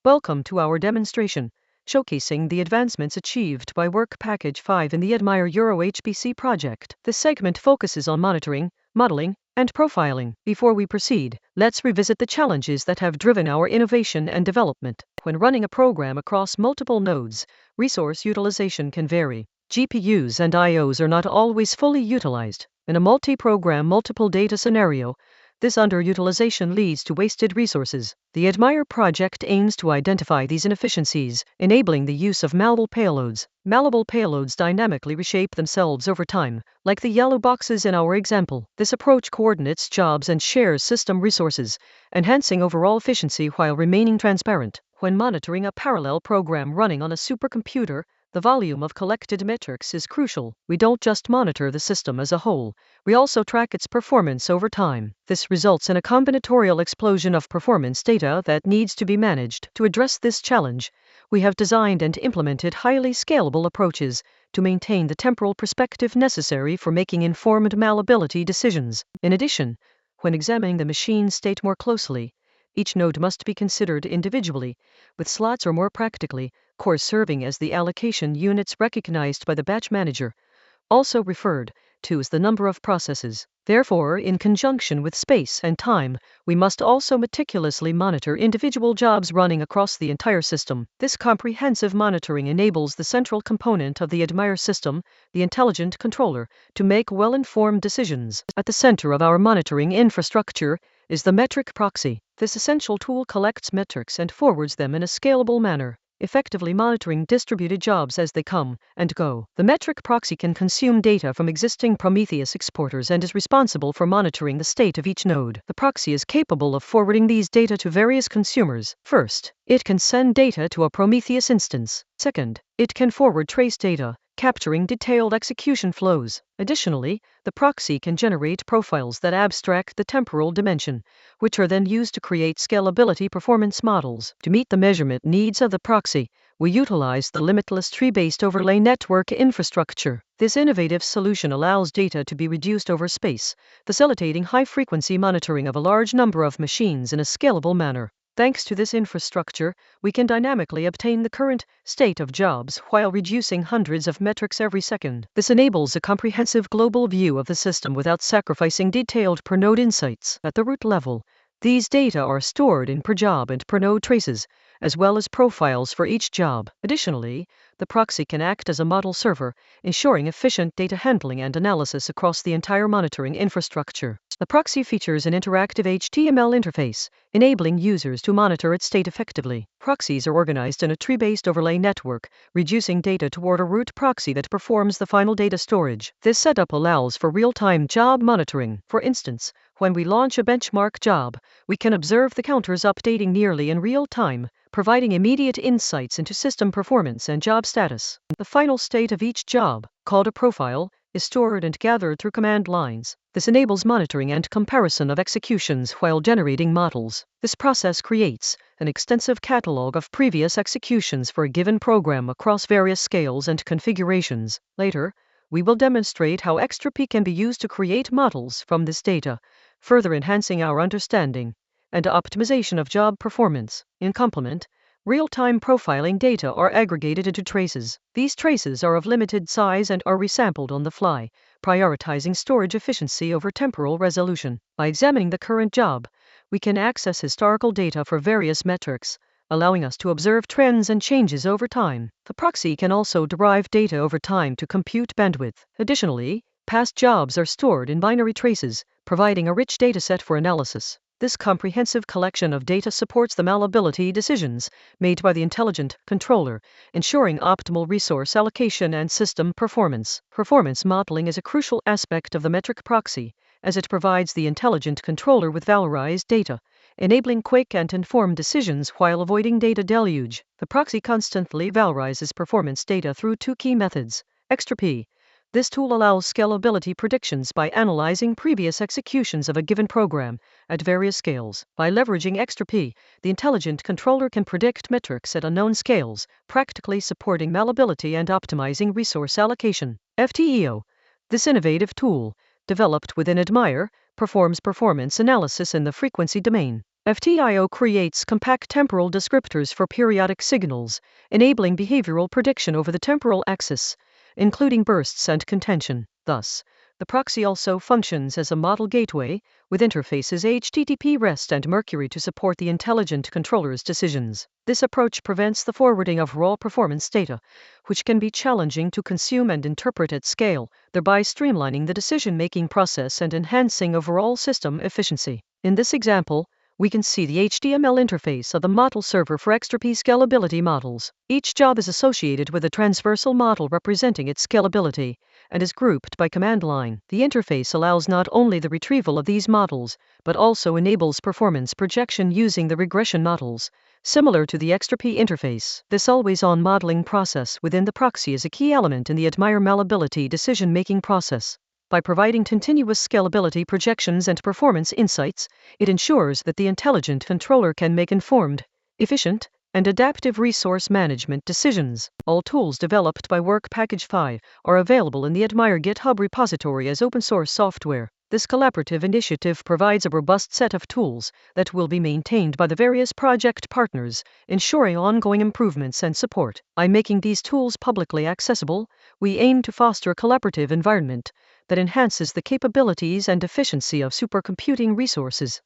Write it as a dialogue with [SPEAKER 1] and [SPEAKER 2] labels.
[SPEAKER 1] Welcome to our demonstration, showcasing the advancements achieved by Work Package 5 in the ADMIRE Euro HPC project. This segment focuses on monitoring, modeling, and profiling. Before we proceed, let's revisit the challenges that have driven our innovation and development. When running a program across multiple nodes, resource utilization can vary. GPUs and IOs are not always fully utilized. In a multi-program, multiple data scenario, this underutilization leads to wasted resources. The ADMIRE project aims to identify these inefficiencies, enabling the use of malleable payloads. Malleable payloads dynamically reshape themselves over time, like the yellow boxes in our example. This approach coordinates jobs and shares system resources, enhancing overall efficiency while remaining transparent. When monitoring a parallel program running on a supercomputer, the volume of collected metrics is crucial. We don't just monitor the system as a whole, we also track its performance over time. This results in a combinatorial explosion of performance data that needs to be managed. To address this challenge, we have designed and implemented highly scalable approaches to maintain the temporal perspective necessary for making informed malleability decisions. In addition, when examining the machine state more closely, each node must be considered individually, with slots or more practically, cores serving as the allocation units recognized by the batch manager, also referred to as the number of processes. Therefore, in conjunction with space and time, we must also meticulously monitor individual jobs running across the entire system. This comprehensive monitoring enables the central component of the ADMIRE system, the intelligent controller, to make well-informed decisions. At the center of our monitoring infrastructure is the metric proxy. This essential tool collects metrics and forwards them in a scalable manner, effectively monitoring distributed jobs as they come and go. The metric proxy can consume data from existing Prometheus exporters and is responsible for monitoring the state of each node. The proxy is capable of forwarding these data to various consumers. First, it can send data to a Prometheus instance. Second, it can forward trace data, capturing detailed execution flows. Additionally, the proxy can generate profiles that abstract the temporal dimension, which are then used to create scalability performance models. To meet the measurement needs of the proxy, we utilize the limitless tree-based overlay network infrastructure. This innovative solution allows data to be reduced over space, facilitating high-frequency monitoring of a large number of machines in a scalable manner. Thanks to this infrastructure, we can dynamically obtain the current state of jobs while reducing hundreds of metrics every second. This enables a comprehensive global view of the system without sacrificing detailed per-node insights. At the root level, these data are stored in per-job and per-node traces, as well as profiles for each job. Additionally, the proxy can act as a model server, ensuring efficient data handling and analysis across the entire monitoring infrastructure. The proxy features an interactive HTML interface, enabling users to monitor its state effectively. Proxies are organized in a tree-based overlay network, reducing data toward a root proxy that performs the final data storage. This setup allows for real-time job monitoring. For instance, when we launch a benchmark job, we can observe the counters updating nearly in real time, providing immediate insights into system performance and job status. The final state of each job, called a profile, is stored and gathered through command lines. This enables monitoring and comparison of executions while generating models. This process creates an extensive catalog of previous executions for a given program across various scales and configurations. Later, we will demonstrate how XtraP can be used to create models from this data, further enhancing our understanding and optimization of job performance. In complement, real-time profiling data are aggregated into traces. These traces are of limited size and are resampled on the fly, prioritizing storage efficiency over temporal resolution. By examining the current job, we can access historical data for various metrics, allowing us to observe trends and changes over time. The proxy can also derive data over time to compute bandwidth. Additionally, past jobs are stored in binary traces, providing a rich dataset for analysis. This comprehensive collection of data supports the malleability decisions made by the intelligent controller, ensuring optimal resource allocation and system performance. Performance modeling is a crucial aspect of the metric proxy, as it provides the intelligent controller with valorized data, enabling quick and informed decisions while avoiding data deluge. The proxy constantly valorizes performance data through two key methods. XtraP. This tool allows scalability predictions by analyzing previous executions of a given program at various scales. By leveraging XtraP, the intelligent controller can predict metrics at unknown scales, practically supporting malleability and optimizing resource allocation. FTEO. This innovative tool, developed within ADMIRE, performs performance analysis in the frequency domain. FTIO creates compact temporal descriptors for periodic signals, enabling behavioral prediction over the temporal axis, including bursts and contention. Thus, the proxy also functions as a model gateway, with interfaces HTTP REST and Mercury to support the intelligent controller's decisions. This approach prevents the forwarding of raw performance data, which can be challenging to consume and interpret at scale, thereby streamlining the decision-making process and enhancing overall system efficiency. In this example, we can see the HTML interface of the model server for XRP scalability models. Each job is associated with a transversal model representing its scalability and is grouped by command line. The interface allows not only the retrieval of these models, but also enables performance projection using the regression models, similar to the XRP interface. This always-on modeling process within the proxy is a key element in the ADMIRE malleability decision-making process. By providing continuous scalability projections and performance insights, it ensures that the intelligent controller can make informed, efficient, and adaptive resource management decisions. All tools developed by Work Package 5 are available in the ADMIRE GitHub repository as open-source software. This collaborative initiative provides a robust set of tools that will be maintained by the various project partners, ensuring ongoing improvements and support. By making these tools publicly accessible, we aim to foster a collaborative environment that enhances the capabilities and efficiency of supercomputing resources.